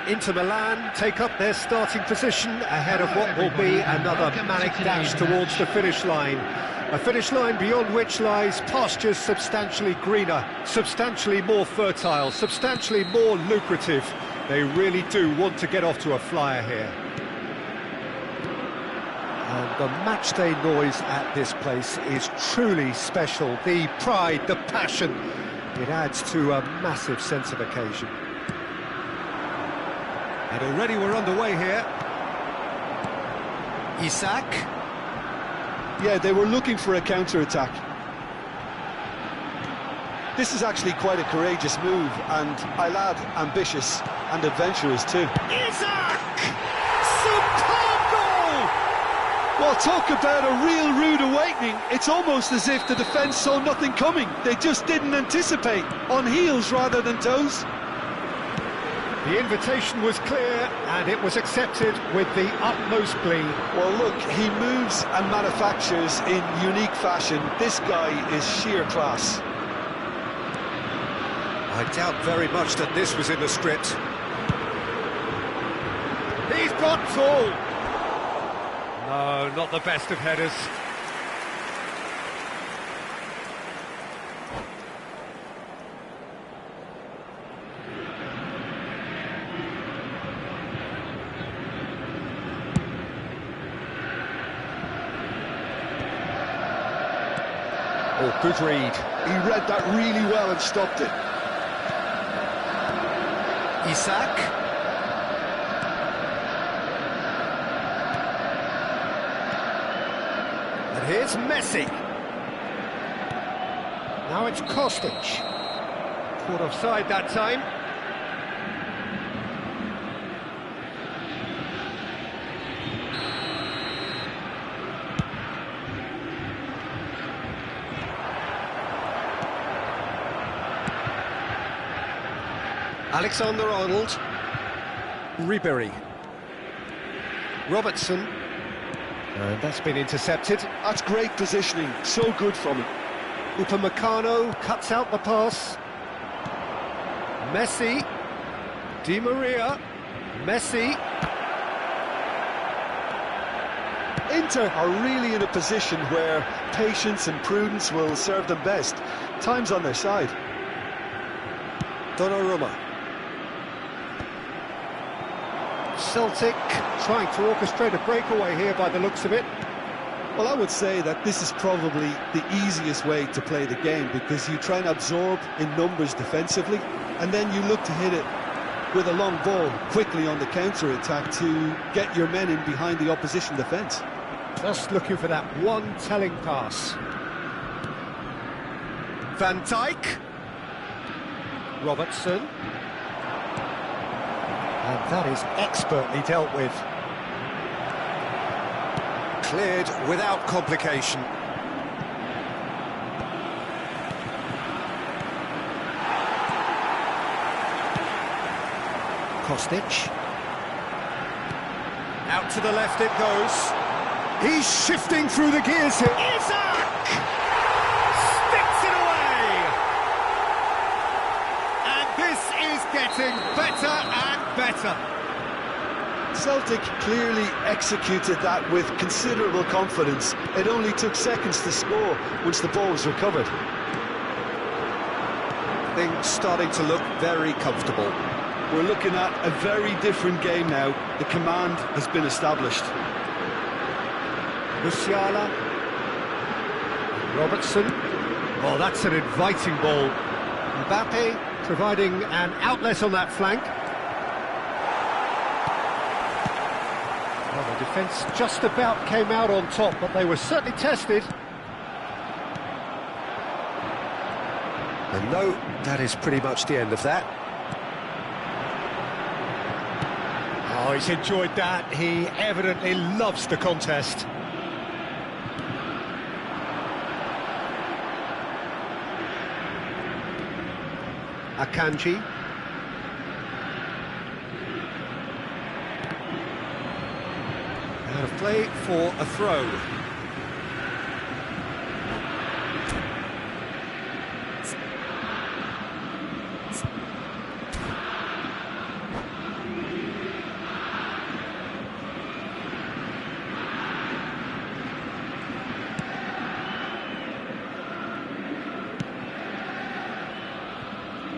Inter Milan take up their starting position ahead of what will be another manic dash towards the finish line. A finish line beyond which lies pastures substantially greener, substantially more fertile, substantially more lucrative. They really do want to get off to a flyer here. And the matchday noise at this place is truly special. The pride, the passion, it adds to a massive sense of occasion. And already we're underway here. Isak. Yeah, they were looking for a counter-attack. This is actually quite a courageous move, and I'll add ambitious and adventurous too. Isak! Superb goal! Well, talk about a real rude awakening. It's almost as if the defence saw nothing coming. They just didn't anticipate, on heels rather than toes. The invitation was clear, and it was accepted with the utmost glee. Well, look, he moves and manufactures in unique fashion. This guy is sheer class. I doubt very much that this was in the script. He's got full. No, not the best of headers. Oh, good read. He read that really well and stopped it. Isak. And here's Messi. Now it's Kostic. Caught offside that time. Alexander-Arnold. Ribery. Robertson. And that's been intercepted. That's great positioning, so good from him. Upamecano cuts out the pass. Messi. Di Maria. Messi. Inter are really in a position where patience and prudence will serve them best. Time's on their side. Donnarumma. Celtic trying to orchestrate a breakaway here by the looks of it. Well, I would say that this is probably the easiest way to play the game, because you try and absorb in numbers defensively, and then you look to hit it with a long ball quickly on the counter-attack to get your men in behind the opposition defence. Just looking for that one telling pass. Van Dijk. Robertson. And that is expertly dealt with. Cleared without complication. Kostic. Out to the left it goes. He's shifting through the gears here. Isak! Sticks it away! And this is getting better and better. Celtic clearly executed that with considerable confidence. It only took seconds to score once the ball was recovered. Things starting to look very comfortable. We're looking at a very different game now. The command has been established. Musiala. Robertson. Oh, that's an inviting ball. Mbappe providing an outlet on that flank. Well, the defence just about came out on top, but they were certainly tested. And no, that is pretty much the end of that. Oh, he's enjoyed that. He evidently loves the contest. Akanji. Out of play for a throw.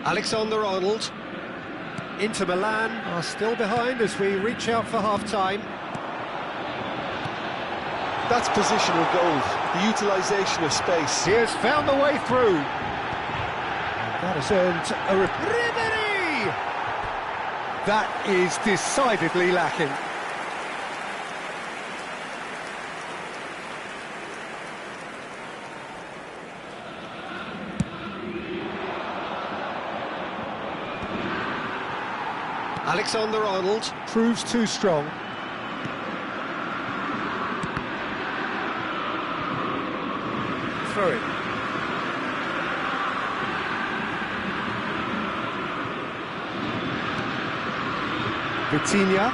Alexander-Arnold. Inter Milan are still behind as we reach out for half-time. That's positional gold, the utilisation of space. He has found the way through. And that has earned a Ribery! That is decidedly lacking. Alexander-Arnold proves too strong. Throw it. Vitinha.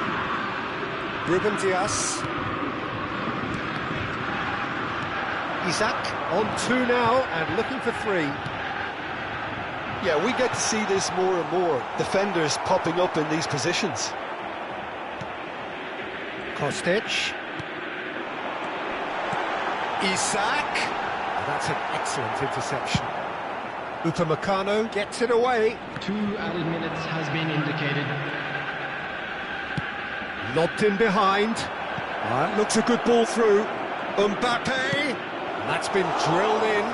Ruben Dias. Isak on two now and looking for three. Yeah, we get to see this more and more. Defenders popping up in these positions. Kostic. Isak. That's an excellent interception. Upamecano gets it away. 2 added minutes has been indicated. Lobbed in behind. That looks a good ball through. Mbappe. That's been drilled in.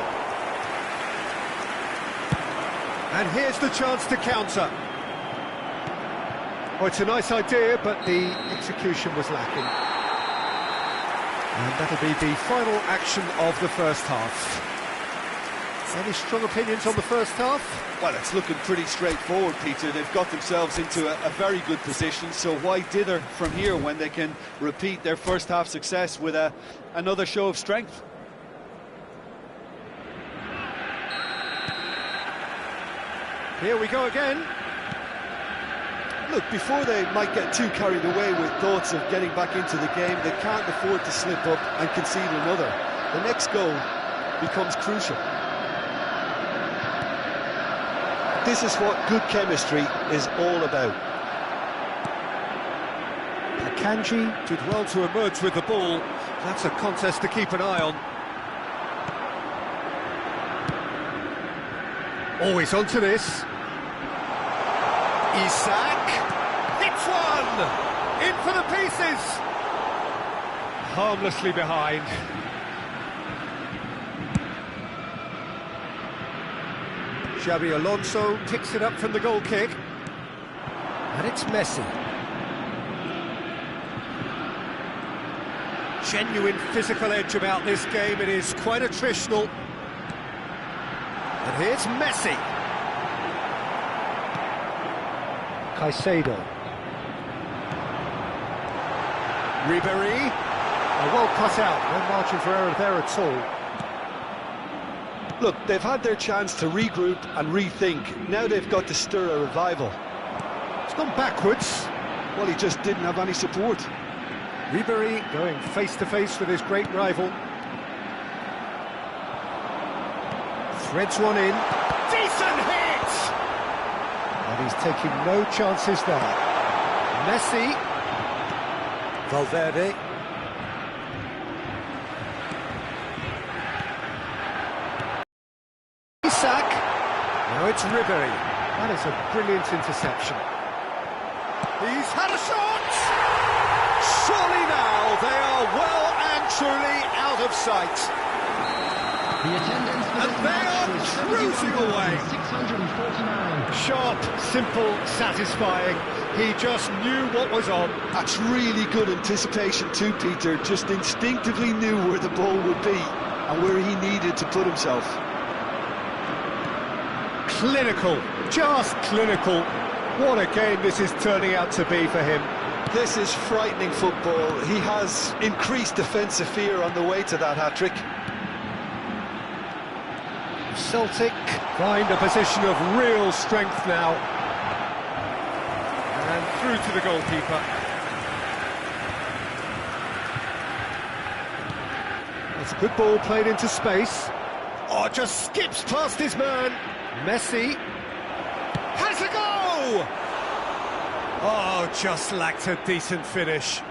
And here's the chance to counter. Oh, it's a nice idea, but the execution was lacking. And that'll be the final action of the first half. Any strong opinions on the first half? Well, it's looking pretty straightforward, Peter. They've got themselves into a very good position, so why dither from here when they can repeat their first half success with another show of strength? Here we go again. Look, before they might get too carried away with thoughts of getting back into the game, they can't afford to slip up and concede another. The next goal becomes crucial. This is what good chemistry is all about. Akanji did well to emerge with the ball. That's a contest to keep an eye on. Always onto this. Isak hits one! In for the pieces! Harmlessly behind. Xabi Alonso picks it up from the goal kick. And it's Messi. Genuine physical edge about this game. It is quite attritional. And here's Messi. Caicedo. Ribéry. Well cut out. No margin for error there at all. Look, they've had their chance to regroup and rethink. Now they've got to stir a revival. It's gone backwards. Well, he just didn't have any support. Ribéry going face-to-face with his great rival. Threads one in. Decent hit! And he's taking no chances there. Messi. Valverde. Isak. Now it's Ribéry. That is a brilliant interception. He's had a shot! Surely now they are well and truly out of sight. The attendance for And this they match are was cruising away. 649. Sharp, simple, satisfying. He just knew what was on. That's really good anticipation too, Peter. Just instinctively knew where the ball would be and where he needed to put himself. Clinical, just clinical. What a game this is turning out to be for him. This is frightening football. He has increased defensive fear on the way to that hat-trick. Celtic find a position of real strength now. And through to the goalkeeper. That's a good ball played into space. Oh, just skips past his man. Messi has a go! Oh, just lacked a decent finish.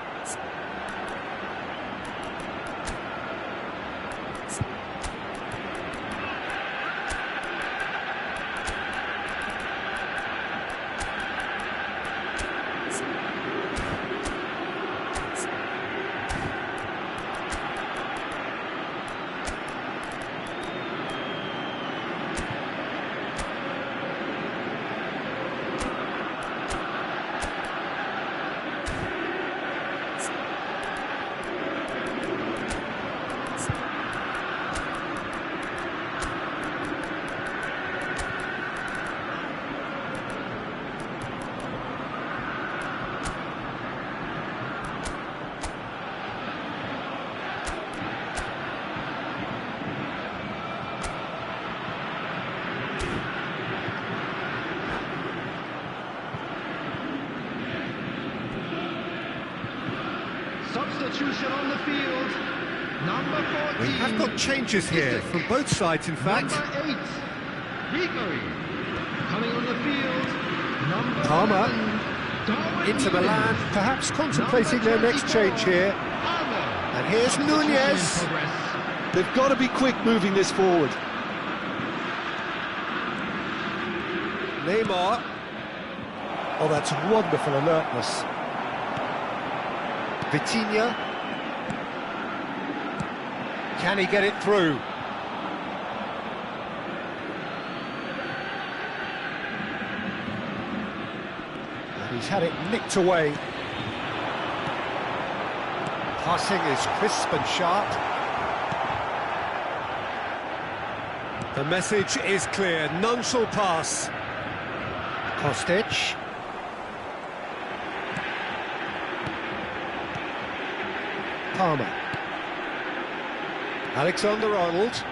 Substitution on the field. Number 14. We have got changes here from both sides, in fact. Number 8. Ribéry. Coming on the field. Number Palmer. 11, Inter Milan, perhaps contemplating their next change here. And here's Nunez. They've got to be quick moving this forward. Neymar. Oh, that's wonderful alertness. Vitinha. Can he get it through? had it nicked away. Passing is crisp and sharp. The message is clear, none shall pass. Kostic. Palmer. Alexander-Arnold.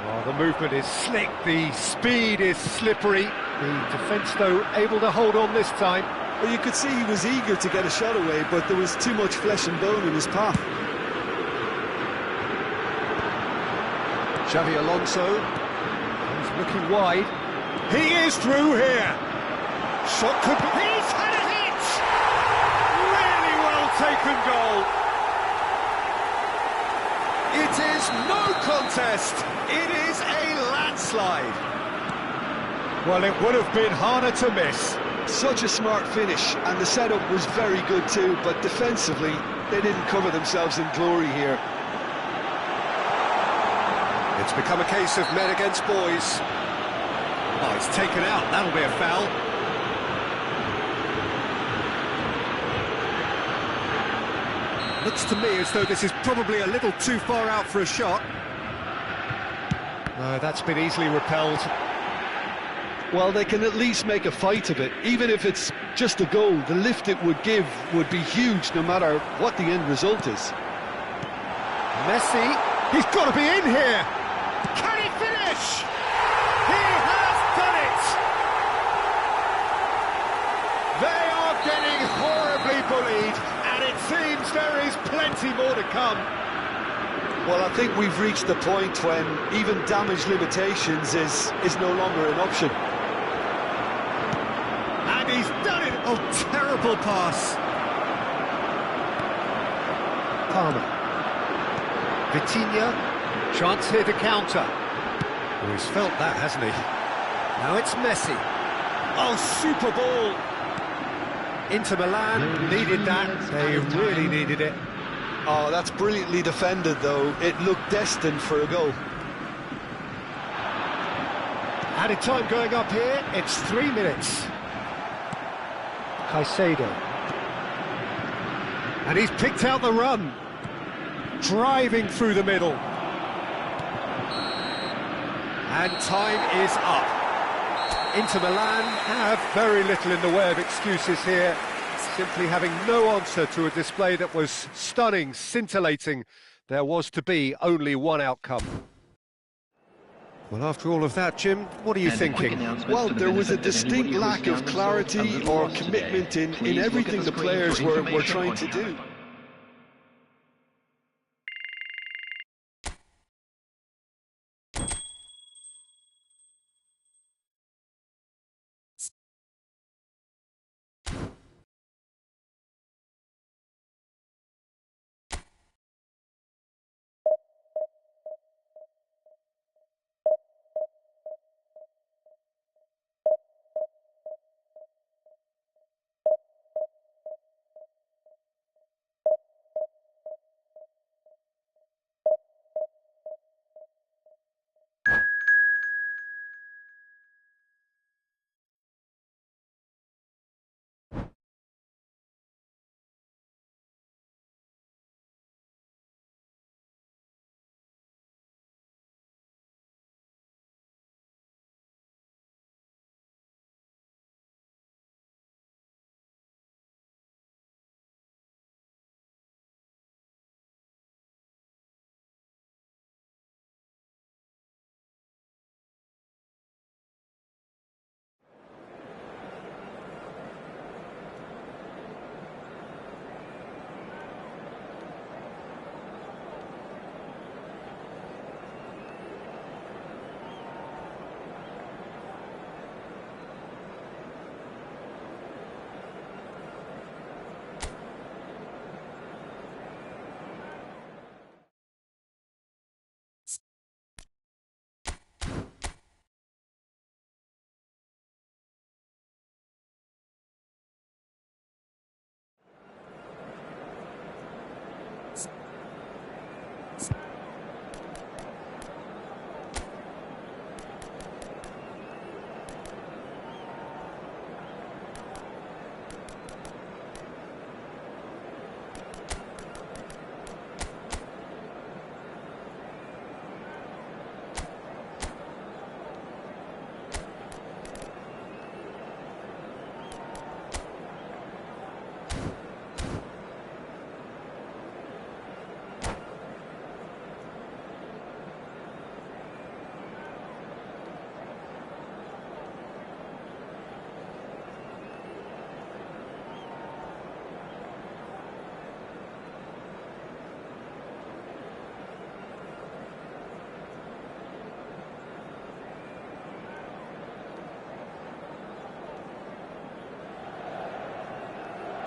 Oh, the movement is slick, the speed is slippery. The defence, though, able to hold on this time. Well, you could see he was eager to get a shot away, but there was too much flesh and bone in his path. Xavi Alonso. He's looking wide. He is through here. Shot could be... He's had a hit! Really well taken goal. It is no contest. It is a landslide. Well, it would have been harder to miss. Such a smart finish, and the setup was very good too, but defensively, they didn't cover themselves in glory here. It's become a case of men against boys. Oh, it's taken out. That'll be a foul. Looks to me as though this is probably a little too far out for a shot. No, that's been easily repelled. Well, they can at least make a fight of it. Even if it's just a goal, the lift it would give would be huge no matter what the end result is. Messi, he's got to be in here! Can he finish? He has done it! They are getting horribly bullied, and it seems there is plenty more to come. Well, I think we've reached the point when even damage limitations is no longer an option. And he's done it! Oh, terrible pass. Palmer. Vitinha. Chance here to counter. Oh, he's felt that, hasn't he? Now it's Messi. Oh, super ball. Inter Milan needed that. They really needed it. Oh, that's brilliantly defended, though. It looked destined for a goal. Added time going up here. It's 3 minutes. Caicedo. And he's picked out the run. Driving through the middle. And time is up. Inter Milan have very little in the way of excuses here, simply having no answer to a display that was stunning, scintillating. There was to be only one outcome. Well, after all of that, Jim, what are you thinking? Well, there was a distinct lack of clarity or commitment in everything the players were trying to do.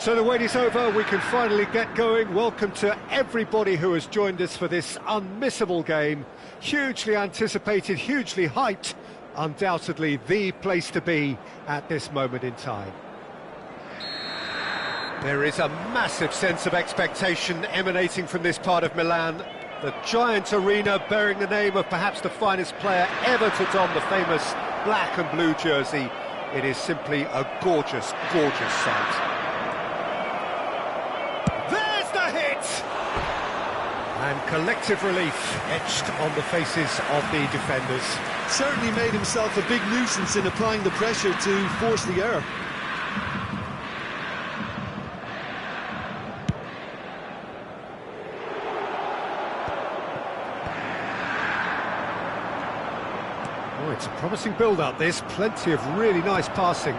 So the wait is over, we can finally get going. Welcome to everybody who has joined us for this unmissable game. Hugely anticipated, hugely hyped, undoubtedly the place to be at this moment in time. There is a massive sense of expectation emanating from this part of Milan. The giant arena bearing the name of perhaps the finest player ever to don the famous black and blue jersey. It is simply a gorgeous, gorgeous sight. There's the hit! And collective relief etched on the faces of the defenders. Certainly made himself a big nuisance in applying the pressure to force the error. Oh, it's a promising build-up, this. Plenty of really nice passing.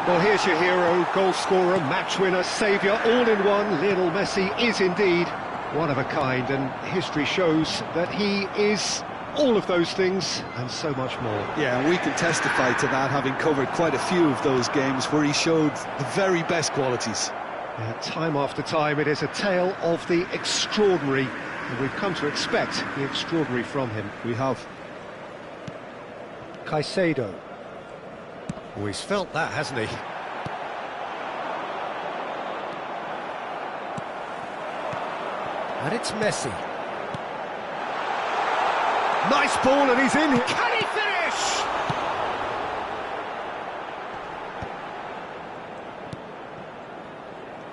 Well, here's your hero, goal scorer, match winner, saviour, all in one. Lionel Messi is indeed one of a kind, and history shows that he is all of those things and so much more. Yeah, and we can testify to that, having covered quite a few of those games where he showed the very best qualities. Yeah, time after time, it is a tale of the extraordinary, and we've come to expect the extraordinary from him. We have. Caicedo. Oh, he's felt that, hasn't he? And it's Messi. Nice ball, and he's in. Can he finish?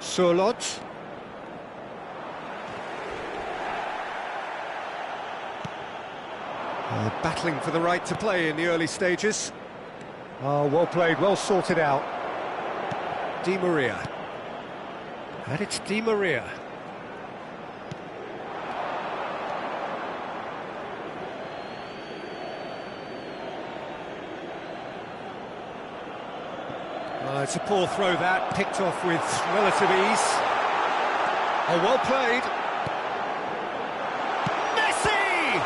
Surlot. Battling for the right to play in the early stages. Oh, well played, well sorted out. Di Maria. And it's Di Maria. It's a poor throw that, picked off with relative ease. Oh, well played. Messi!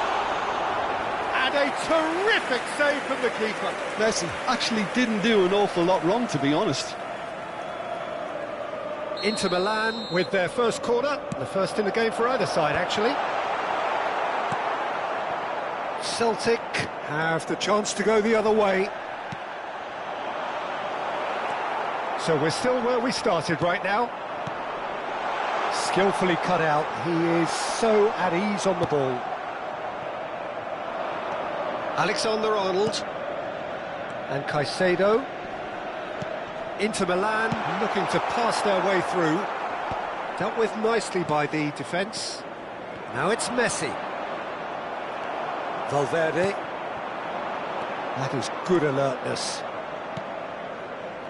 And a terrific save from the keeper. Messi actually didn't do an awful lot wrong, to be honest. Inter Milan with their first corner, the first in the game for either side, actually. Celtic have the chance to go the other way. So we're still where we started right now. Skillfully cut out. He is so at ease on the ball. Alexander-Arnold. And Caicedo. Inter Milan looking to pass their way through. Dealt with nicely by the defence. Now it's Messi. Valverde. That is good alertness.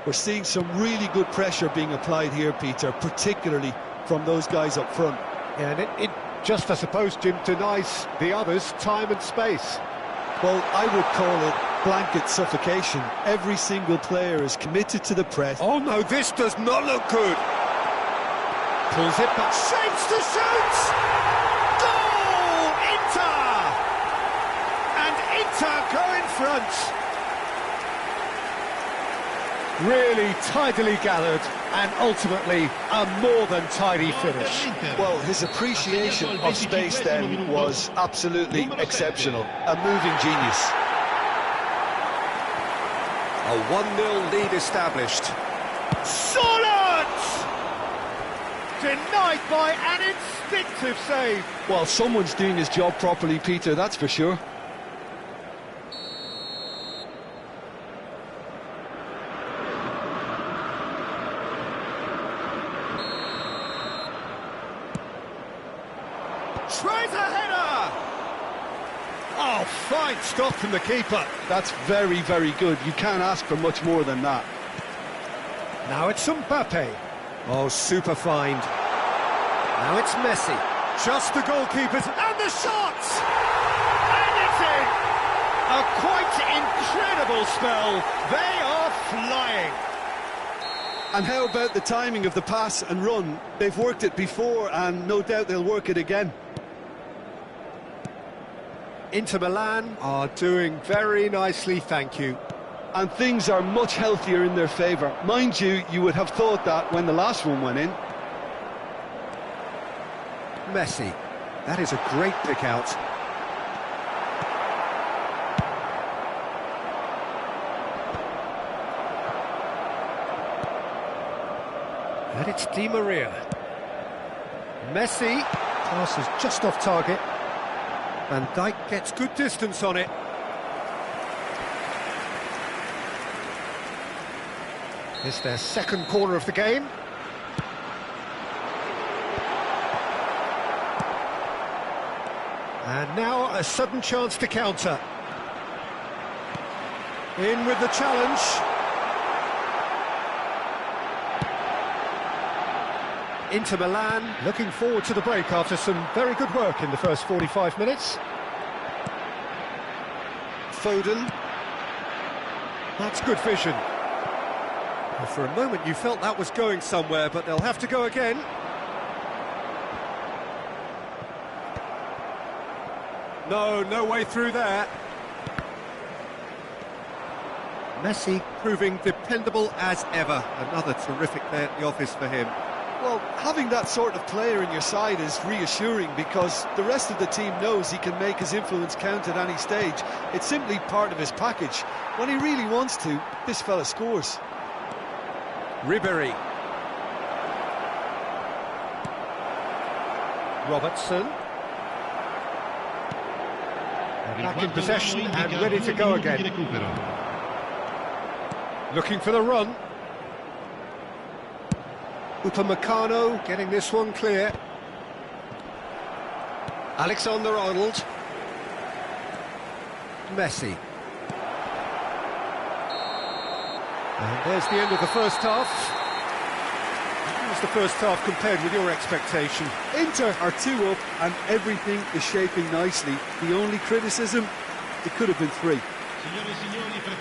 We're seeing some really good pressure being applied here, Peter, particularly from those guys up front. Yeah, and it just, I suppose, Jim, denies the others time and space. Well, I would call it blanket suffocation. Every single player is committed to the press. Oh no, this does not look good. Pulls it back, shapes to shoot! Goal! Inter! And Inter go in front. Really tidily gathered, and ultimately a more than tidy finish. Well, his appreciation of space then was absolutely exceptional. A moving genius. A 1-0 lead established. Surlot! Denied by an instinctive save. Well, someone's doing his job properly, Peter, that's for sure. Tries a header! Oh, fine stop from the keeper. That's very, very good. You can't ask for much more than that. Now it's Mbappe. Oh, super find. Now it's Messi. Just the goalkeepers, and the shot! And it's in! A quite incredible spell. They are flying. And how about the timing of the pass and run? They've worked it before, and no doubt they'll work it again. Inter Milan are doing very nicely, thank you. and things are much healthier in their favour. Mind you, you would have thought that when the last one went in. Messi. That is a great pick out. And it's Di Maria. Messi. Pass is just off target. Van Dijk gets good distance on it. It's their second corner of the game. And now a sudden chance to counter. In with the challenge. Inter Milan looking forward to the break after some very good work in the first 45 minutes. Foden. That's good vision. Well, for a moment you felt that was going somewhere, but they'll have to go again. No way through there. Messi proving dependable as ever. Another terrific day at the office for him. Well, having that sort of player in your side is reassuring because the rest of the team knows he can make his influence count at any stage. It's simply part of his package. When he really wants to, this fella scores. Ribery. Robertson. Back in possession and ready to go again. Looking for the run. Upamecano getting this one clear. Alexander-Arnold. Messi. And there's the end of the first half. How was the first half compared with your expectation? Inter are 2 up and everything is shaping nicely. The only criticism, it could have been 3.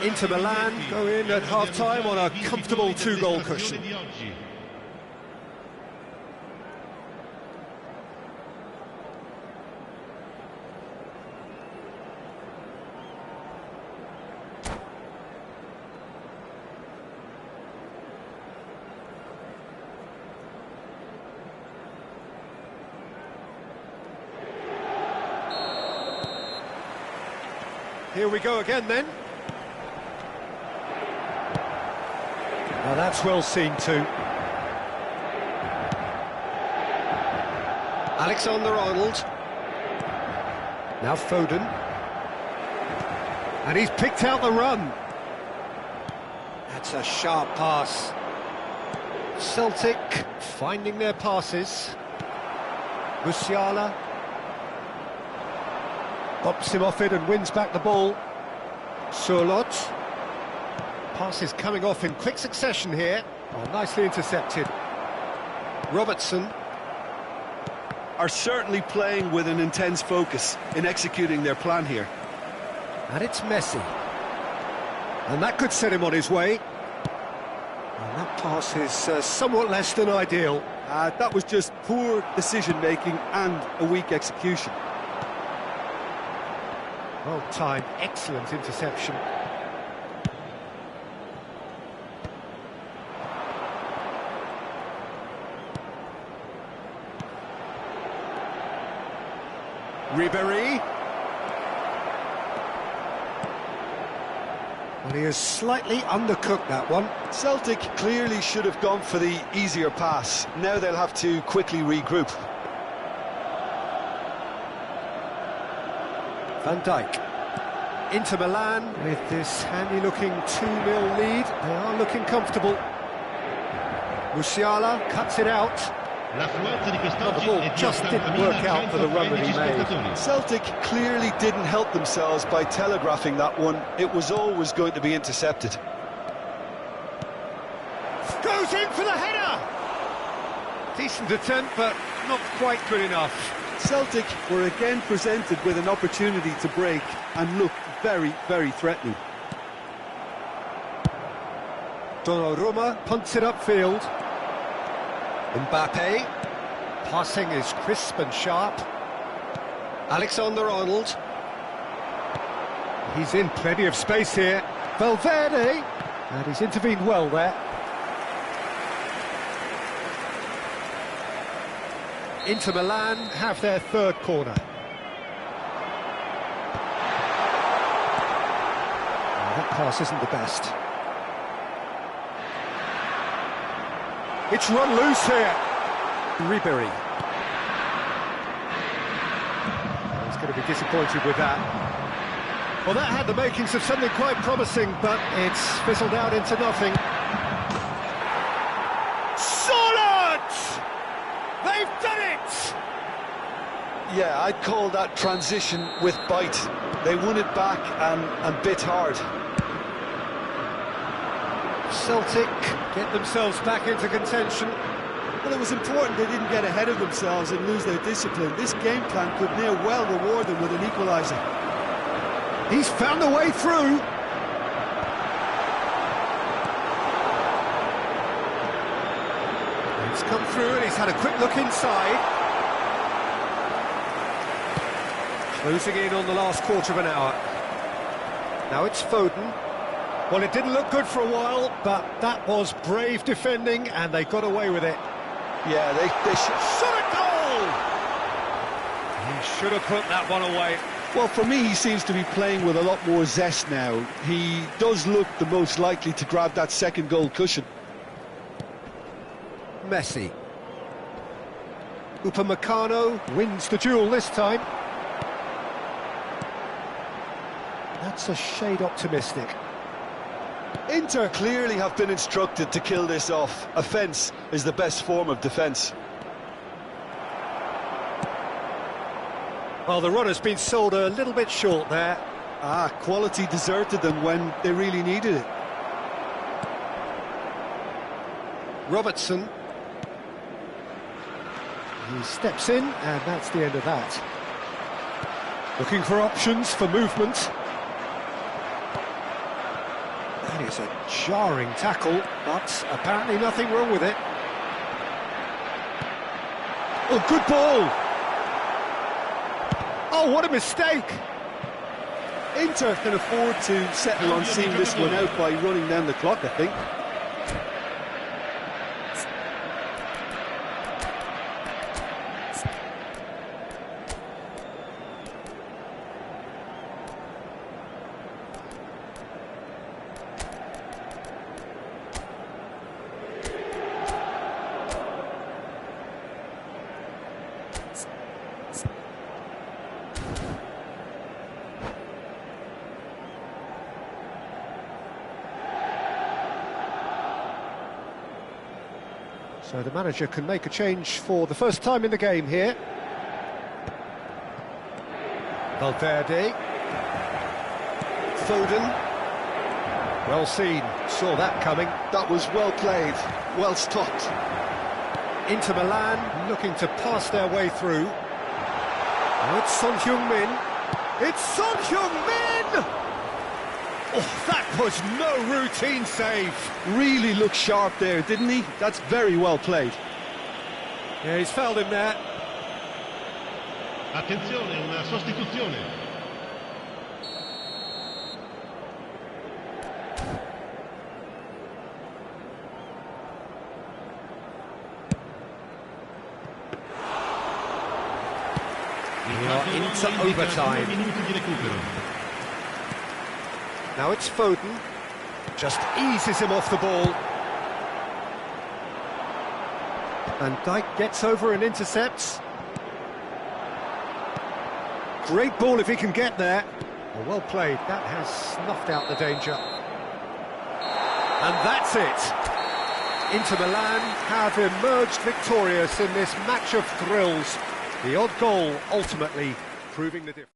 Inter Milan go in at half-time on a comfortable 2-goal cushion. Here we go again then. Now that's well seen too. Alexander-Arnold. Now Foden. And he's picked out the run. That's a sharp pass. Celtic finding their passes. Musiala. Bops him off it and wins back the ball. Surlot. Pass is coming off in quick succession here. Oh, nicely intercepted. Robertson. Are certainly playing with an intense focus in executing their plan here. And it's Messi. And that could set him on his way. And that pass is somewhat less than ideal. That was just poor decision-making and a weak execution. Well timed, excellent interception. Ribery. Well, he has slightly undercooked that one. Celtic clearly should have gone for the easier pass. Now they'll have to quickly regroup. Van Dijk. Inter Milan with this handy-looking 2-0 lead. They are looking comfortable. Musiala cuts it out. The ball just didn't work out for the run that he made. Celtic clearly didn't help themselves by telegraphing that one. It was always going to be intercepted. Goes in for the header! Decent attempt, but not quite good enough. Celtic were again presented with an opportunity to break and looked very, very threatening. Donnarumma punts it upfield. Mbappe. Passing is crisp and sharp. Alexander-Arnold. He's in plenty of space here. Valverde, and he's intervened well there. Inter Milan have their third corner. That pass isn't the best. It's run loose here. Ribery. He's going to be disappointed with that. Well, that had the makings of something quite promising, but it's fizzled out into nothing. Solid! They've done it! Yeah, I'd call that transition with bite. They won it back and bit hard. Celtic get themselves back into contention. Well, it was important they didn't get ahead of themselves and lose their discipline. This game plan could near well reward them with an equaliser. He's found a way through. It's come through and he's had a quick look inside. Closing in on the last quarter of an hour. Now it's Foden. Well, it didn't look good for a while, but that was brave defending, and they got away with it. Yeah, they Shot a goal! He should have put that one away. Well, for me, he seems to be playing with a lot more zest now. He does look the most likely to grab that second goal cushion. Messi. Upamecano wins the duel this time. That's a shade optimistic. Inter clearly have been instructed to kill this off. Offence is the best form of defence. Well, the run has been sold a little bit short there. Quality deserted them when they really needed it. Robertson. He steps in, and that's the end of that. Looking for options for movement. That is a jarring tackle, but apparently nothing wrong with it. Oh, good ball! Oh, what a mistake! Inter can afford to settle on seeing this one out by running down the clock, I think. So the manager can make a change for the first time in the game here. Valverde. Foden. Well seen, saw that coming. That was well played, well stopped. Inter Milan looking to pass their way through. Now it's Son Heung-min. It's Son Heung-min! Oh, that was no routine save. Really looked sharp there, didn't he? That's very well played. Yeah, he's fouled him there. Attenzione, una sostituzione. We are into overtime. Now it's Foden. Just eases him off the ball. And Dijk gets over and intercepts. Great ball if he can get there. Well played. That has snuffed out the danger. And that's it. Inter Milan have emerged victorious in this match of thrills. The odd goal ultimately proving the difference.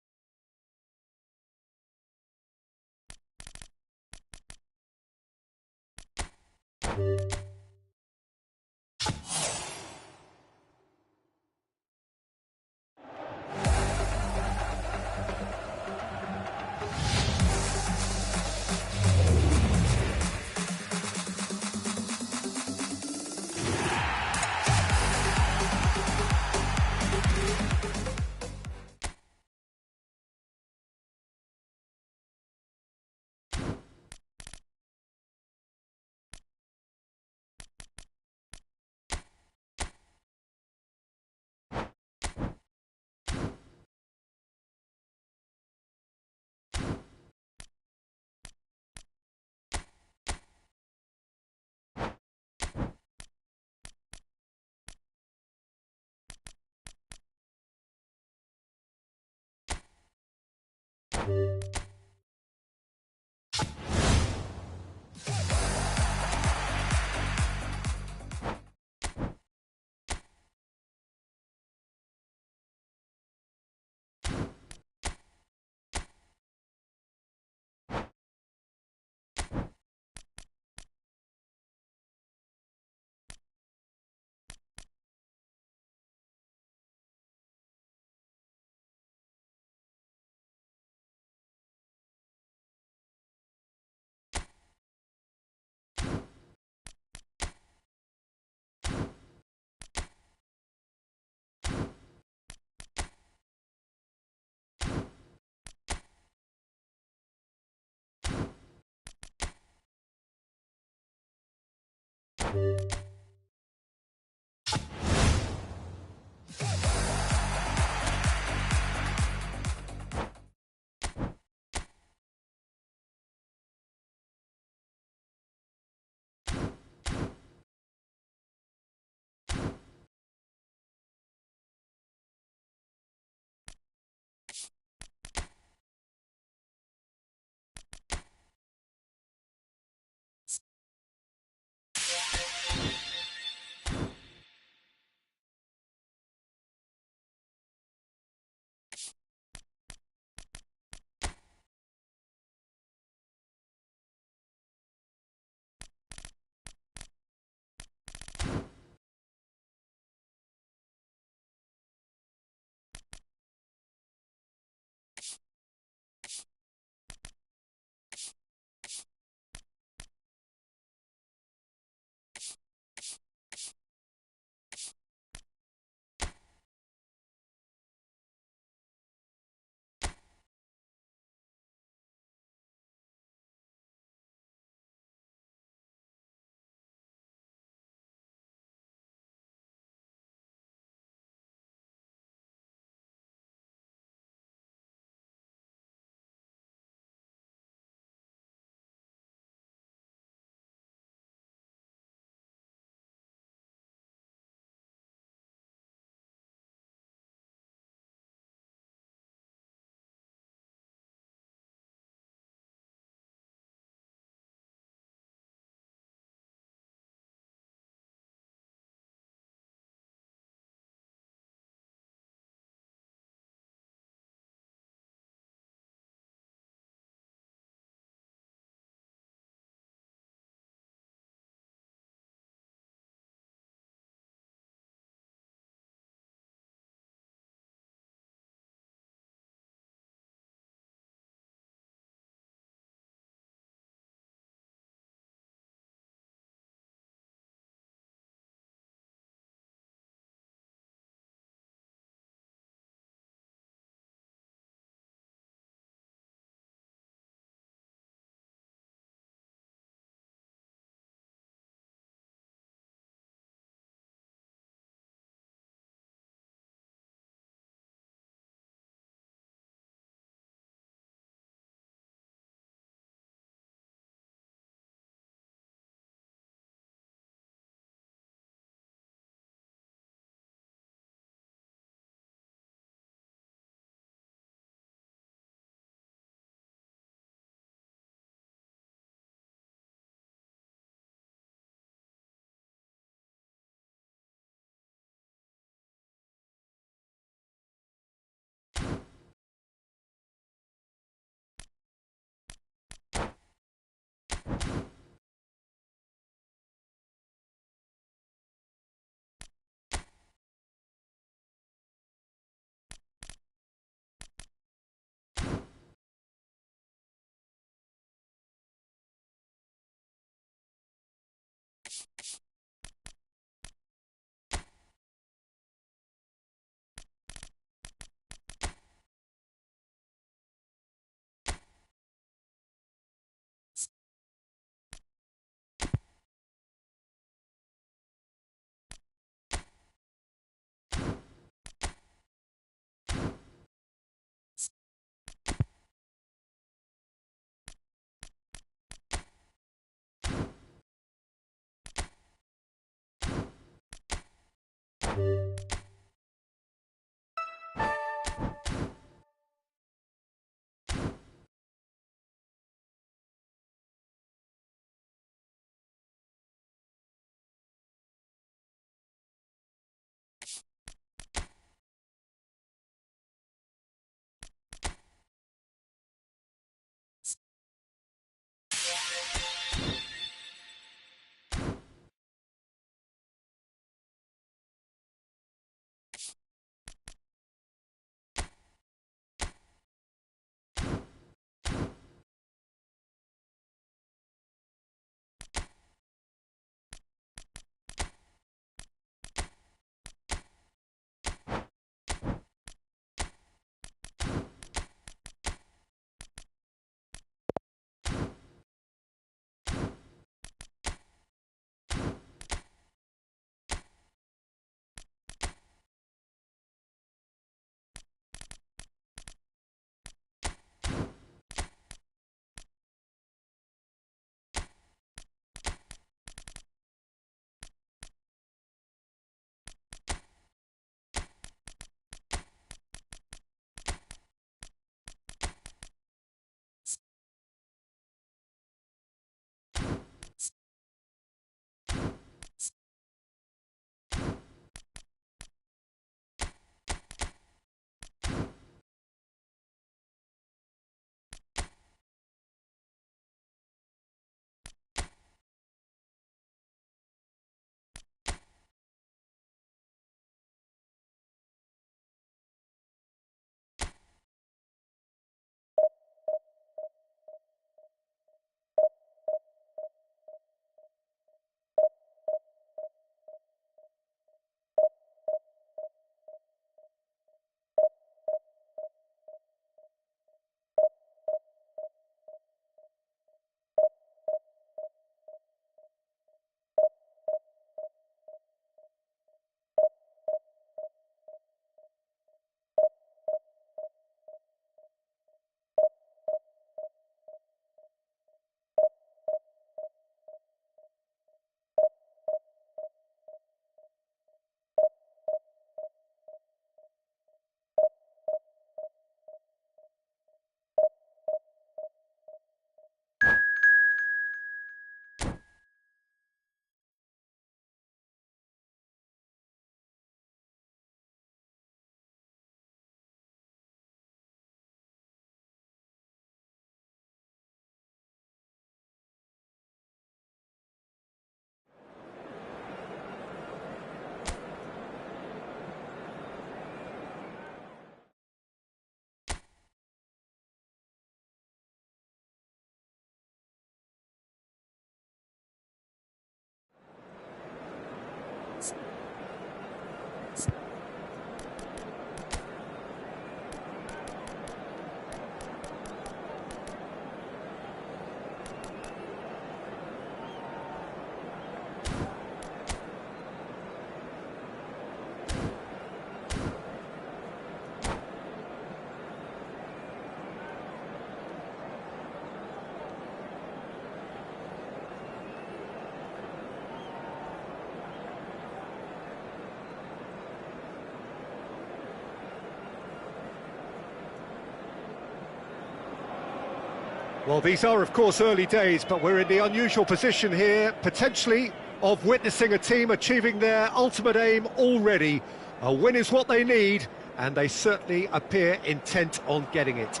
Well, these are, of course, early days, but we're in the unusual position here, potentially, of witnessing a team achieving their ultimate aim already. A win is what they need, and they certainly appear intent on getting it.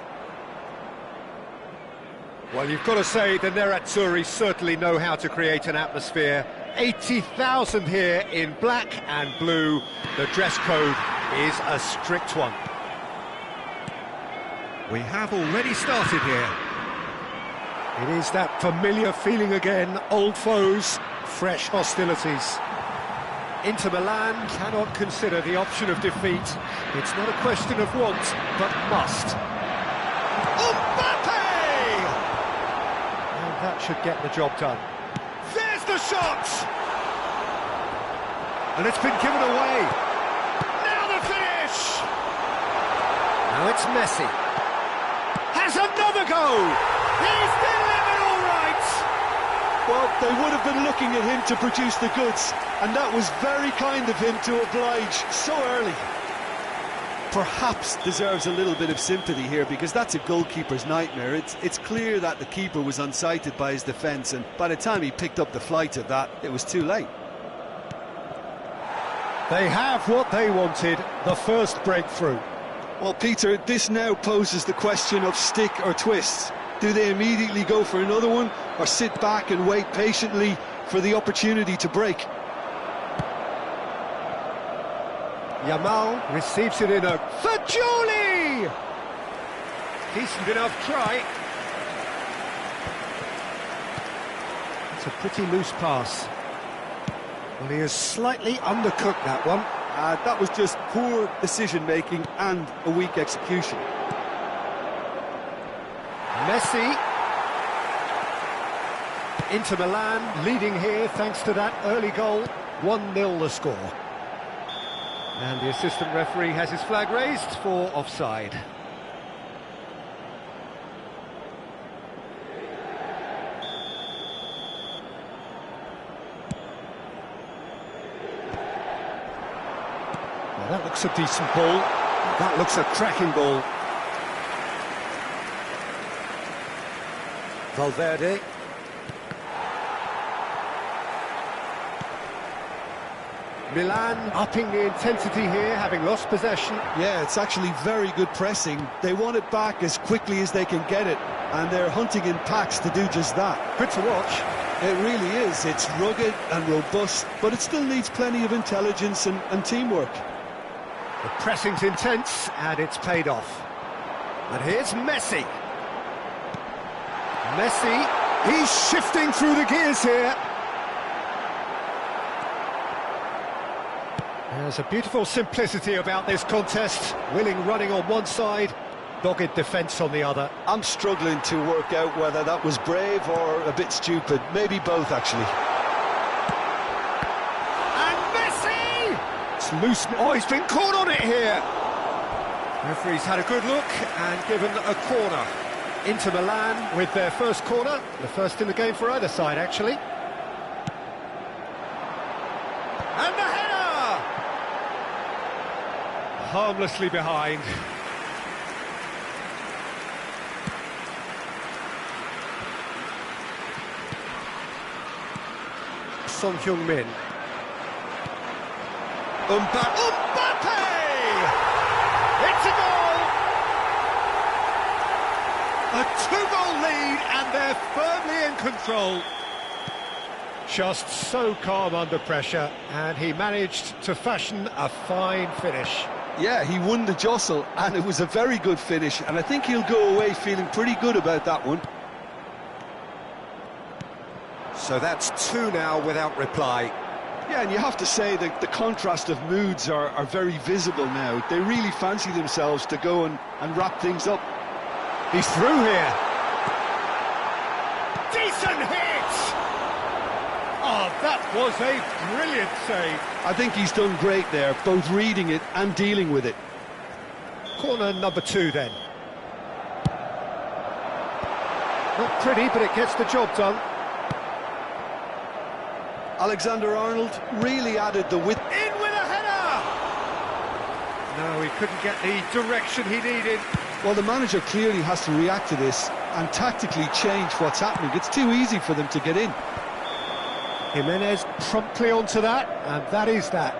Well, you've got to say the Nerazzurri certainly know how to create an atmosphere. 80,000 here in black and blue. The dress code is a strict one. We have already started here. It is that familiar feeling again, old foes, fresh hostilities. Inter Milan cannot consider the option of defeat. It's not a question of want, but must. Mbappe! And that should get the job done. There's the shot! And it's been given away. Now the finish! Now it's Messi. Has another go! He's delivered all right! Well, they would have been looking at him to produce the goods, and that was very kind of him to oblige so early. Perhaps deserves a little bit of sympathy here, because that's a goalkeeper's nightmare. It's clear that the keeper was unsighted by his defence, and by the time he picked up the flight of that, it was too late. They have what they wanted, the first breakthrough. Well, Peter, this now poses the question of stick or twist. Do they immediately go for another one, or sit back and wait patiently for the opportunity to break? Yamal receives it in a... Fajoli! Decent enough try. It's a pretty loose pass. Well, he has slightly undercooked that one. That was just poor decision-making and a weak execution. Messi. Inter Milan leading here thanks to that early goal. 1-0 the score. And the assistant referee has his flag raised for offside. Well, that looks a decent ball. That looks a cracking ball. Valverde. Milan upping the intensity here, having lost possession. Yeah, it's actually very good pressing. They want it back as quickly as they can get it, and they're hunting in packs to do just that. Good to watch. It really is. It's rugged and robust, but it still needs plenty of intelligence and teamwork. The pressing's intense, and it's paid off. And here's Messi. Messi, he's shifting through the gears here. There's a beautiful simplicity about this contest. Willing running on one side, dogged defence on the other. I'm struggling to work out whether that was brave or a bit stupid. Maybe both, actually. And Messi! It's loose. Oh, he's been caught on it here. Referee's had a good look and given a corner. Inter Milan with their first corner. The first in the game for either side, actually. And the header! Harmlessly behind. Son Heung-min. Mbappe! It's a goal! A two-goal lead, and they're firmly in control. Just so calm under pressure, and he managed to fashion a fine finish. Yeah, he won the jostle, and it was a very good finish, and I think he'll go away feeling pretty good about that one. So that's two now without reply. Yeah, and you have to say that the contrast of moods are very visible now. They really fancy themselves to go and wrap things up. He's through here. Decent hit! Oh, that was a brilliant save. I think he's done great there, both reading it and dealing with it. Corner number 2 then. Not pretty, but it gets the job done. Alexander-Arnold really added the width. In with a header! No, he couldn't get the direction he needed. Well, the manager clearly has to react to this and tactically change what's happening. It's too easy for them to get in. Jimenez promptly onto that, and that is that.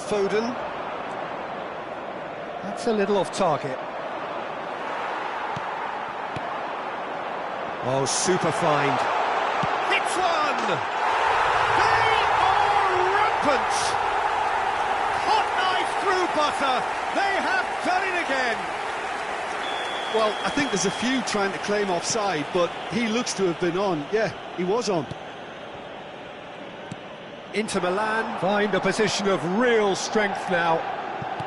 Foden. That's a little off target. Oh, super find. Hits one! They are rampant! Hot knife through butter. They have done it again. Well, I think there's a few trying to claim offside, but he looks to have been on. Yeah, he was on. Inter Milan find a position of real strength now.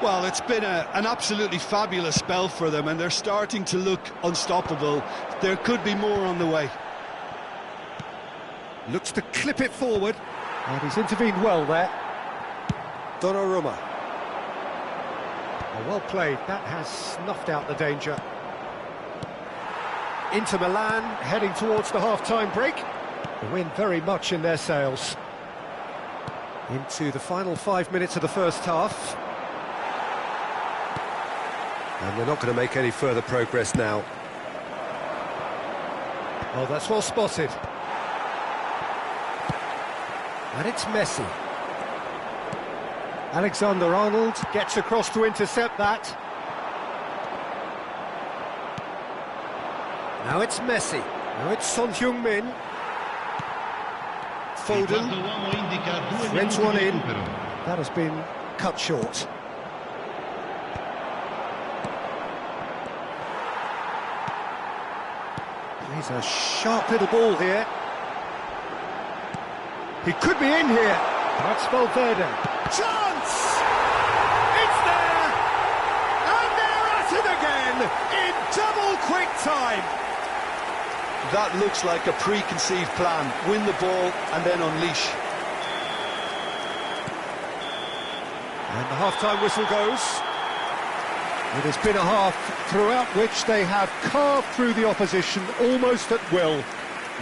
Well, it's been an absolutely fabulous spell for them, and they're starting to look unstoppable. There could be more on the way. Looks to clip it forward. And he's intervened well there. Donnarumma. Oh, well played, that has snuffed out the danger. Inter Milan heading towards the half-time break. The wind very much in their sails. Into the final 5 minutes of the first half. And they're not going to make any further progress now. Oh, that's well spotted. And it's Messi. Alexander-Arnold gets across to intercept that. Now it's Messi. Now it's Son Heung-min. Foden. Threads one in. That has been cut short. He's a sharp little ball here. He could be in here. That's Valverde. Chance! It's there! And they're at it again in double quick time. That looks like a preconceived plan. Win the ball and then unleash. And the half-time whistle goes. It has been a half throughout which they have carved through the opposition almost at will,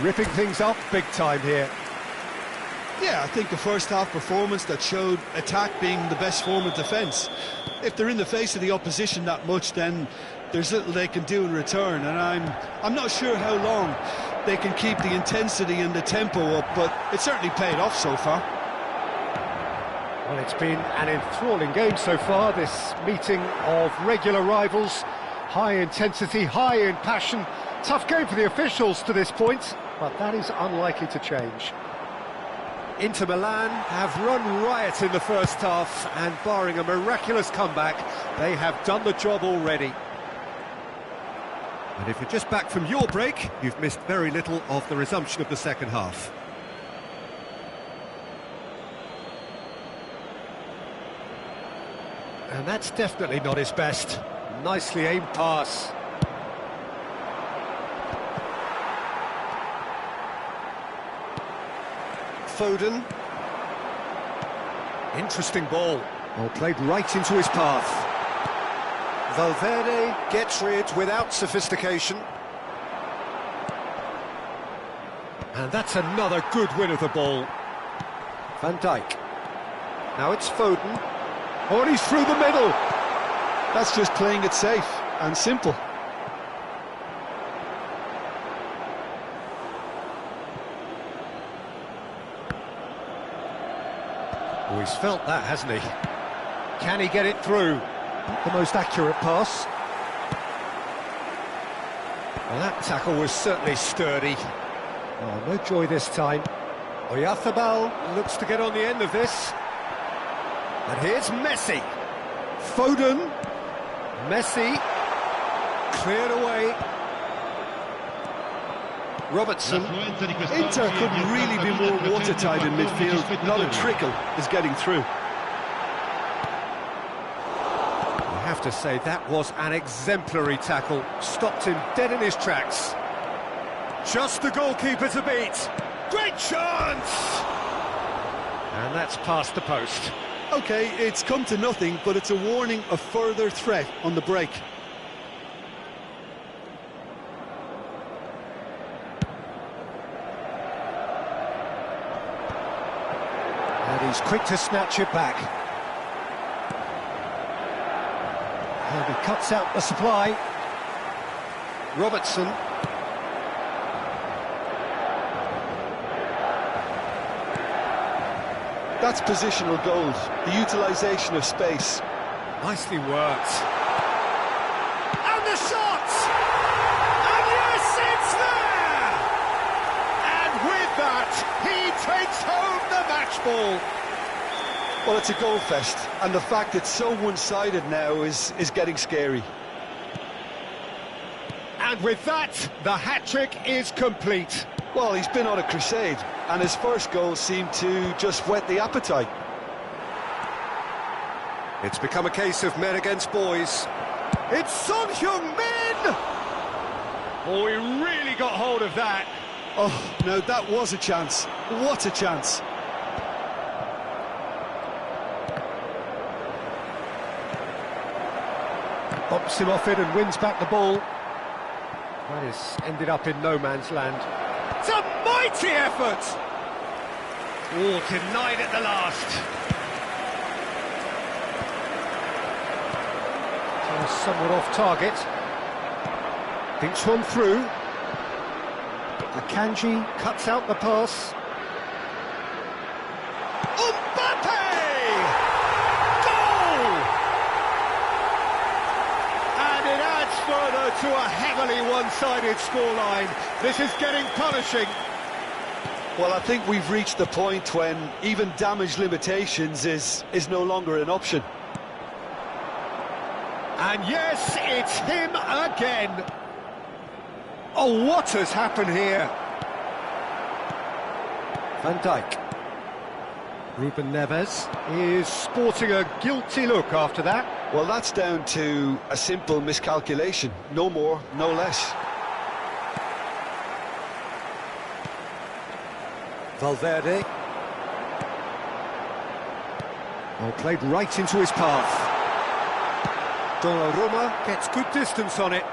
ripping things up big time here. Yeah, I think a first-half performance that showed attack being the best form of defence. If they're in the face of the opposition that much, then there's little they can do in return, and I'm not sure how long they can keep the intensity and the tempo up, but it certainly paid off so far. Well, it's been an enthralling game so far, this meeting of regular rivals. High intensity, high in passion. Tough game for the officials to this point, but that is unlikely to change. Inter Milan have run riot in the first half, and barring a miraculous comeback, they have done the job already. And if you're just back from your break, you've missed very little of the resumption of the second half. And that's definitely not his best. Nicely aimed pass. Foden. Interesting ball. Well played right into his path. Valverde gets rid without sophistication. And that's another good win of the ball. Van Dijk. Now it's Foden. Oh, and he's through the middle. That's just playing it safe and simple. Oh, he's felt that, hasn't he? Can he get it through? Not the most accurate pass. Well, that tackle was certainly sturdy. Oh, no joy this time. Oyarzabal looks to get on the end of this. And here's Messi. Foden. Messi. Cleared away. Robertson. Inter couldn't really be more watertight in midfield. Not a trickle is getting through. I have to say, that was an exemplary tackle. Stopped him dead in his tracks. Just the goalkeeper to beat. Great chance! And that's past the post. OK, it's come to nothing, but it's a warning of further threat on the break. And he's quick to snatch it back. And he cuts out the supply. Robertson. That's positional gold, the utilisation of space. Nicely worked. And the shot! And yes, it's there! And with that, he takes home the match ball. Well, it's a goal fest, and the fact it's so one-sided now is getting scary. And with that, the hat-trick is complete. Well, he's been on a crusade, and his first goal seemed to just whet the appetite. It's become a case of men against boys. It's Son Heung-min! Oh, he really got hold of that. Oh, no, that was a chance. What a chance. Bumps him off it and wins back the ball. That has ended up in no man's land. It's a mighty effort! Oh, denied at the last. Somewhat off target. Thinks one through. Akanji cuts out the pass. Mbappe! Goal! And it adds further to a heavily one-sided scoreline. This is getting punishing. Well, I think we've reached the point when even damage limitations is no longer an option. And yes, it's him again. Oh, what has happened here? Van Dijk. Ruben Neves is sporting a guilty look after that. Well, that's down to a simple miscalculation. No more, no less. Valverde. Oh, played right into his path. Donnarumma gets good distance on it.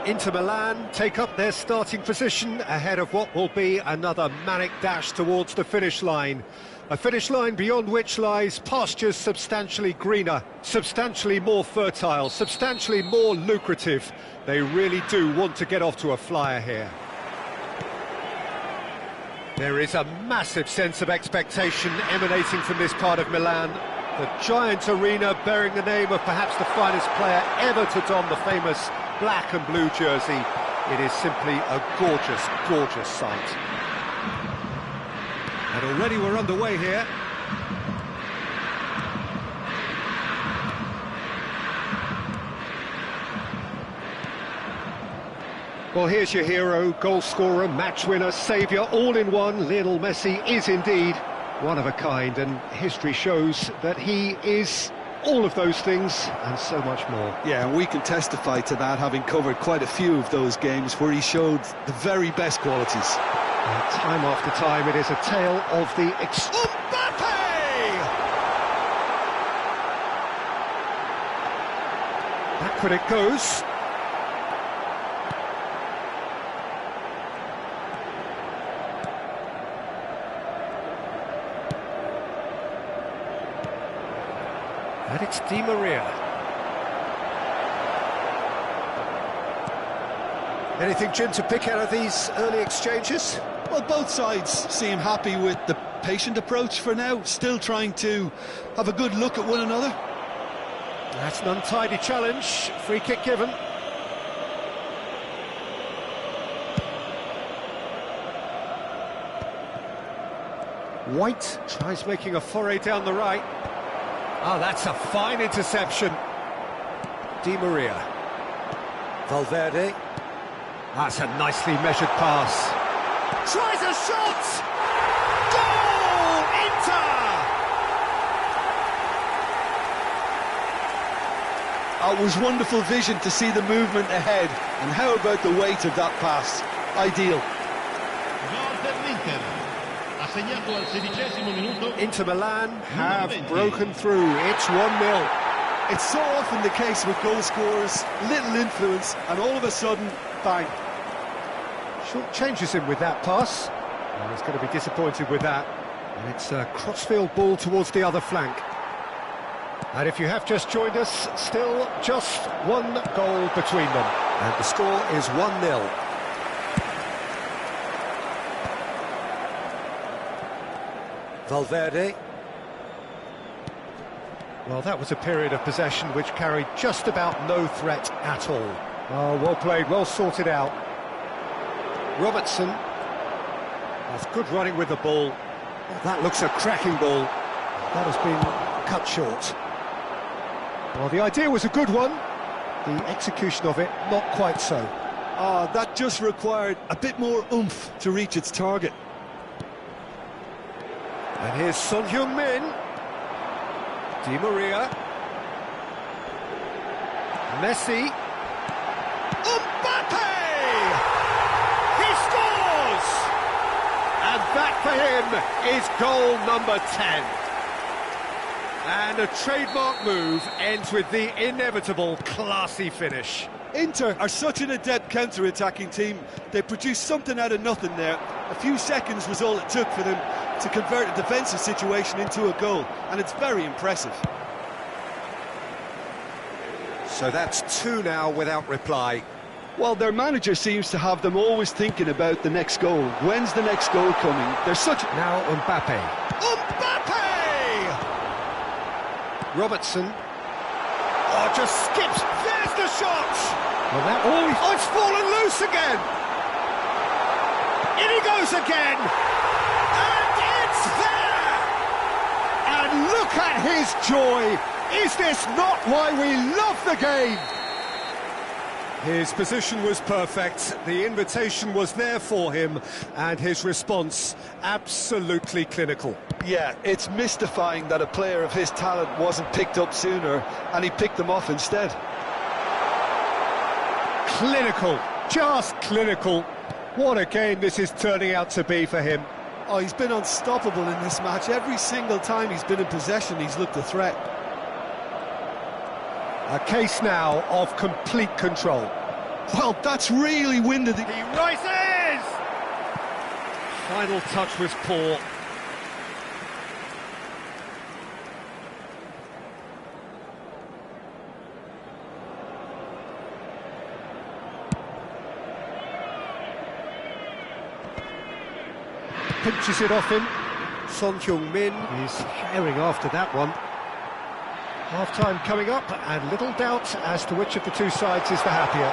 Inter Milan take up their starting position ahead of what will be another manic dash towards the finish line. A finish line beyond which lies pastures substantially greener, substantially more fertile, substantially more lucrative. They really do want to get off to a flyer here. There is a massive sense of expectation emanating from this part of Milan. The giant arena bearing the name of perhaps the finest player ever to don the famous black and blue jersey. It is simply a gorgeous, gorgeous sight. And already we're underway here. Well, here's your hero, goal scorer, match winner, saviour, all in one. Lionel Messi is indeed one of a kind, and history shows that he is all of those things and so much more. Yeah, and we can testify to that, having covered quite a few of those games where he showed the very best qualities. And time after time, it is a tale of the Mbappe! Backward it goes. And it's Di Maria. Anything, Jim, to pick out of these early exchanges? Well, both sides seem happy with the patient approach for now, still trying to have a good look at one another. That's an untidy challenge, free kick given. White tries making a foray down the right. Oh, that's a fine interception. Di Maria. Valverde. That's a nicely measured pass. Tries a shot! Goal! Inter! It was wonderful vision to see the movement ahead, and how about the weight of that pass? Ideal. Inter Milan have broken through. It's 1-0. It's so often the case with goal scorers, little influence, and all of a sudden, bang. Short changes him with that pass. Well, he's going to be disappointed with that. And it's a crossfield ball towards the other flank. And if you have just joined us, still just one goal between them. And the score is 1-0. Valverde. Well, that was a period of possession which carried just about no threat at all. Oh, well played, well sorted out. Robertson. That's good running with the ball. Oh, that looks a cracking ball. That has been cut short. Well, the idea was a good one. The execution of it, not quite so. That just required a bit more oomph to reach its target. And here's Son Heung-min. Di Maria. Messi. Mbappe! He scores! And that for him is goal number 10. And a trademark move ends with the inevitable classy finish. Inter are such an adept counter-attacking team. They produced something out of nothing there. A few seconds was all it took for them to convert a defensive situation into a goal, and it's very impressive. So that's 2 now without reply. Well, their manager seems to have them always thinking about the next goal. When's the next goal coming? They're such... Now Mbappe. Mbappe! Robertson. Oh, just skips. There's the shot! Well, that... Oh, it's fallen loose again! In he goes again! And it's there! And look at his joy! Is this not why we love the game? His position was perfect, the invitation was there for him, and his response absolutely clinical. Yeah, it's mystifying that a player of his talent wasn't picked up sooner, and he picked them off instead. Clinical, just clinical. What a game this is turning out to be for him. Oh, he's been unstoppable in this match. Every single time he's been in possession, he's looked a threat. A case now of complete control. Well, that's really winded. He rises! Final touch was poor. Pinches it off him. Son Heung-min is herring after that one. Half-time coming up, and little doubt as to which of the two sides is the happier.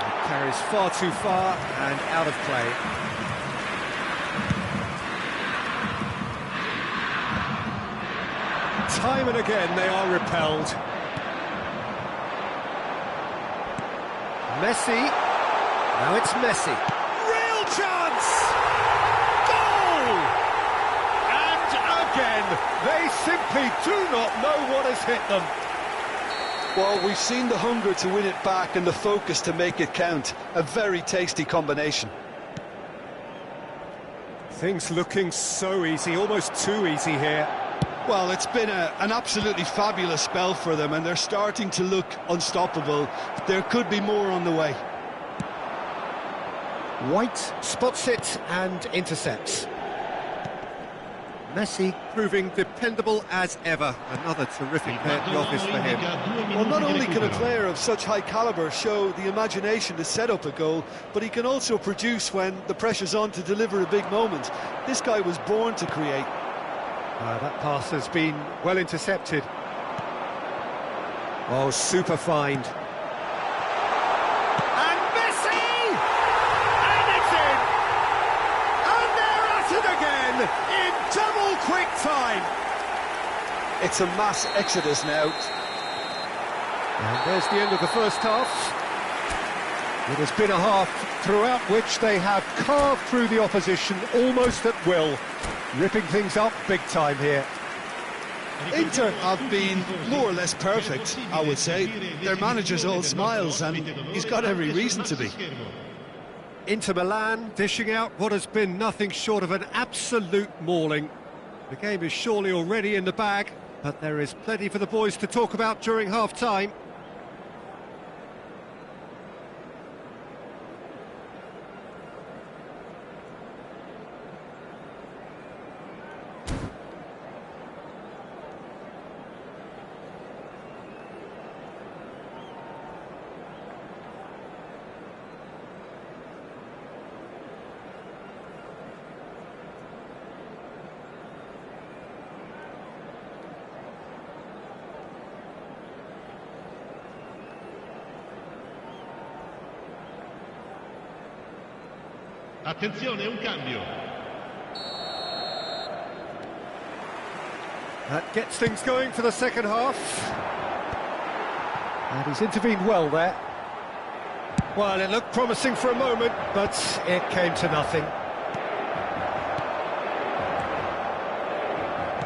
It carries far too far and out of play. Time and again they are repelled. Messi. Now it's Messi. Real chance! Goal! And again, they simply do not know what has hit them. Well, we've seen the hunger to win it back and the focus to make it count. A very tasty combination. Things looking so easy, almost too easy here. Well, it's been an absolutely fabulous spell for them, and they're starting to look unstoppable. There could be more on the way. White spots it and intercepts. Messi proving dependable as ever. Another terrific day at the office for him. Well, not only can a player of such high calibre show the imagination to set up a goal, but he can also produce when the pressure's on to deliver a big moment. This guy was born to create. That pass has been well intercepted. Oh, super find. And Messi! And it's in! And they're at it again in double quick time. It's a mass exodus now. And there's the end of the first half. It has been a half throughout which they have carved through the opposition almost at will. Ripping things up big time here. Inter have been more or less perfect, I would say. Their manager's all smiles, and he's got every reason to be. Inter Milan dishing out what has been nothing short of an absolute mauling. The game is surely already in the bag, but there is plenty for the boys to talk about during half-time. Attenzione, un cambio. That gets things going for the second half. And he's intervened well there. Well, it looked promising for a moment, but it came to nothing.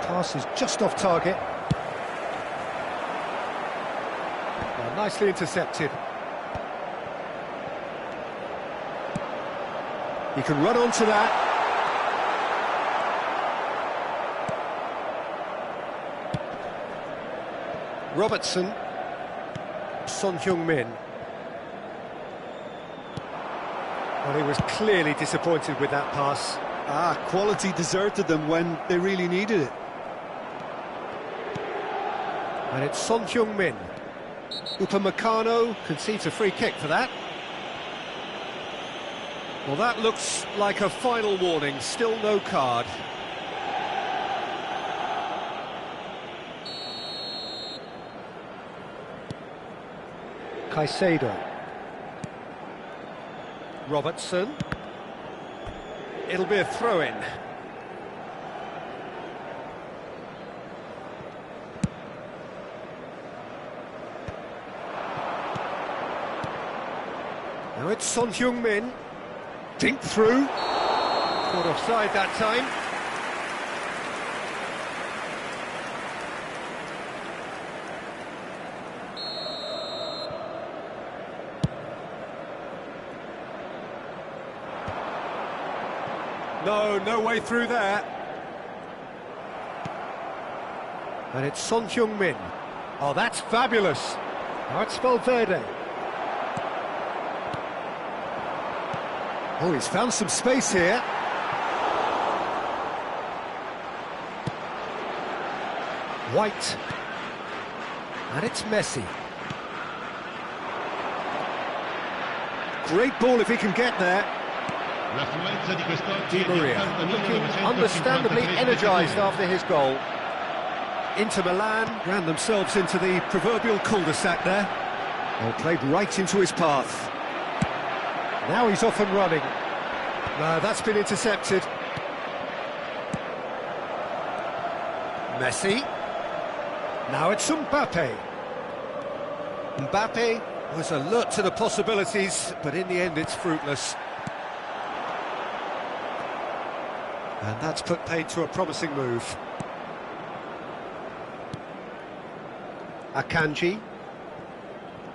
Pass is just off target. Well, nicely intercepted. He can run onto that. Robertson. Son Heung-min. Well, he was clearly disappointed with that pass. Quality deserted them when they really needed it. And it's Son Heung-min. Upamecano concedes a free kick for that. Well, that looks like a final warning, still no card. Caicedo. Robertson. It'll be a throw-in. Now it's Son Heung-min. Dink through. Caught offside that time. No way through there. And it's Son Heung-min. Oh, that's fabulous. Now it's Valverde. Oh, he's found some space here. White. And it's Messi. Great ball if he can get there. Di Maria, looking understandably energised after his goal. Inter Milan ran themselves into the proverbial cul-de-sac there. Well, played right into his path. Now he's off and running. No, that's been intercepted. Messi. Now it's Mbappe. Mbappe was alert to the possibilities, but in the end it's fruitless. And that's put paid to a promising move. Akanji.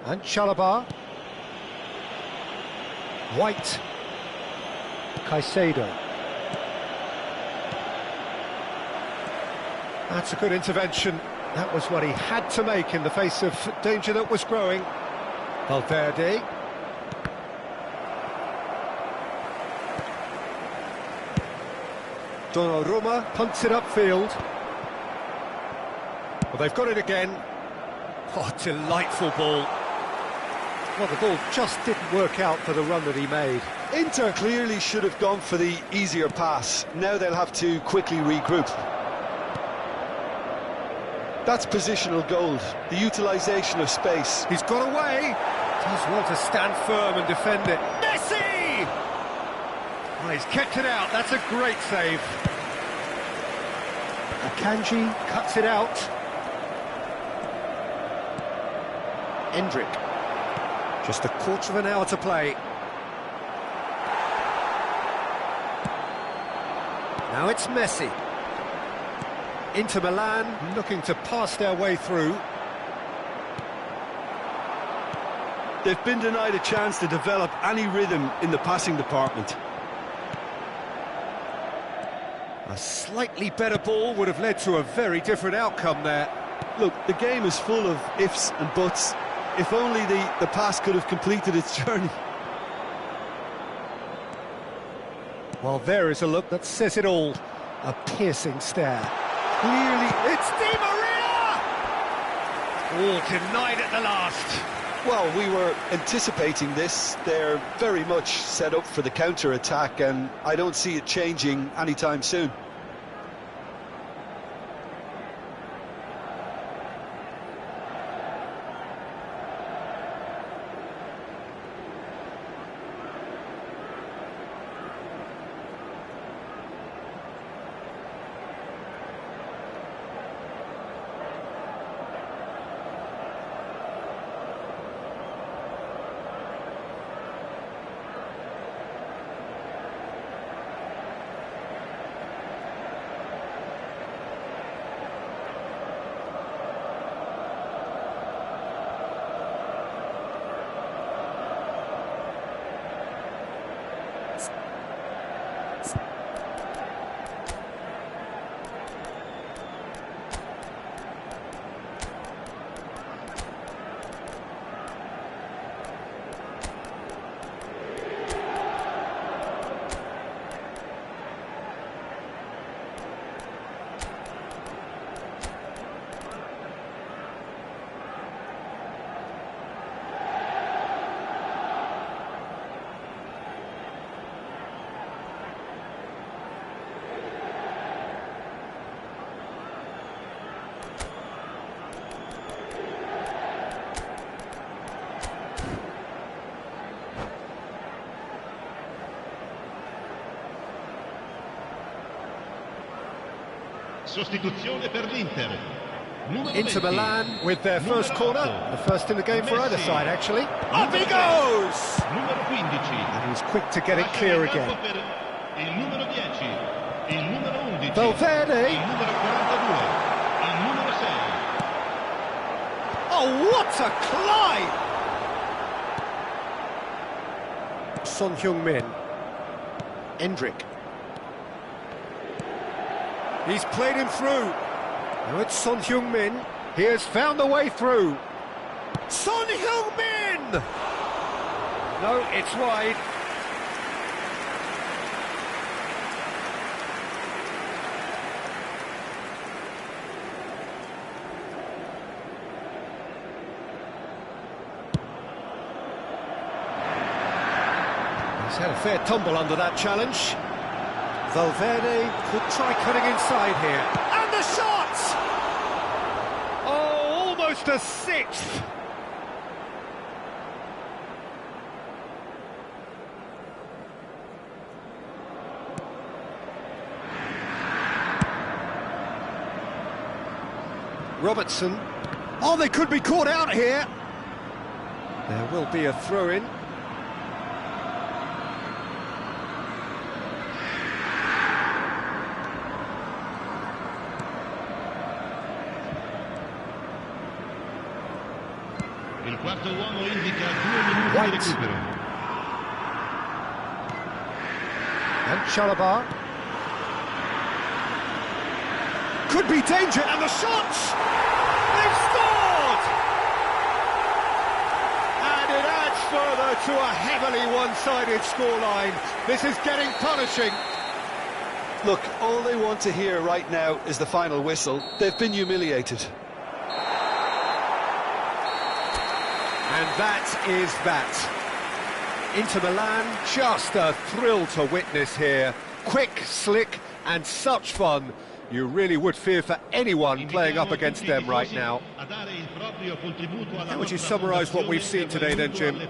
And Chalobah. White. Caicedo. That's a good intervention. That was what he had to make in the face of danger that was growing. Valverde. Donnarumma punts it upfield. Well, they've got it again. Oh, delightful ball. Well, the ball just didn't work out for the run that he made. Inter clearly should have gone for the easier pass. Now they'll have to quickly regroup. That's positional gold, the utilisation of space. He's got away. Does well to stand firm and defend it. Messi! Well, he's kept it out. That's a great save. Akanji cuts it out. Endrick. Just a quarter of an hour to play. Now it's Messi. Inter Milan looking to pass their way through. They've been denied a chance to develop any rhythm in the passing department. A slightly better ball would have led to a very different outcome there. Look, the game is full of ifs and buts. If only the pass could have completed its journey. Well, there is a look that says it all. A piercing stare. Clearly, it's Di Maria! Oh, denied at the last. Well, we were anticipating this. They're very much set up for the counter-attack, and I don't see it changing anytime soon. Sostituzione per l'Inter. Inter Milan with their first corner, the first in the game for either side, actually. Up he goes! Numero 15. And he's quick to get it clear again. Il numero 10, il numero 11, Valverde. il numero 42, il numero 6. Oh, what a climb! Son Heung-min. Endrick. He's played him through. Now it's Son Heung-min. He has found a way through. Son Heung-min! No, it's wide. He's had a fair tumble under that challenge. Valverde could try cutting inside here. And the shot! Oh, almost a sixth. Robertson. Oh, they could be caught out here. There will be a throw-in. Il quarto uomo indica 2 minuti di recupero. And Chalabar. Could be danger, and the shots! They've scored! And it adds further to a heavily one-sided scoreline. This is getting punishing. Look, all they want to hear right now is the final whistle. They've been humiliated. And that is that. Inter Milan, just a thrill to witness here. Quick, slick, and such fun. You really would fear for anyone playing up against them right now. How would you summarise what we've seen today then, Jim?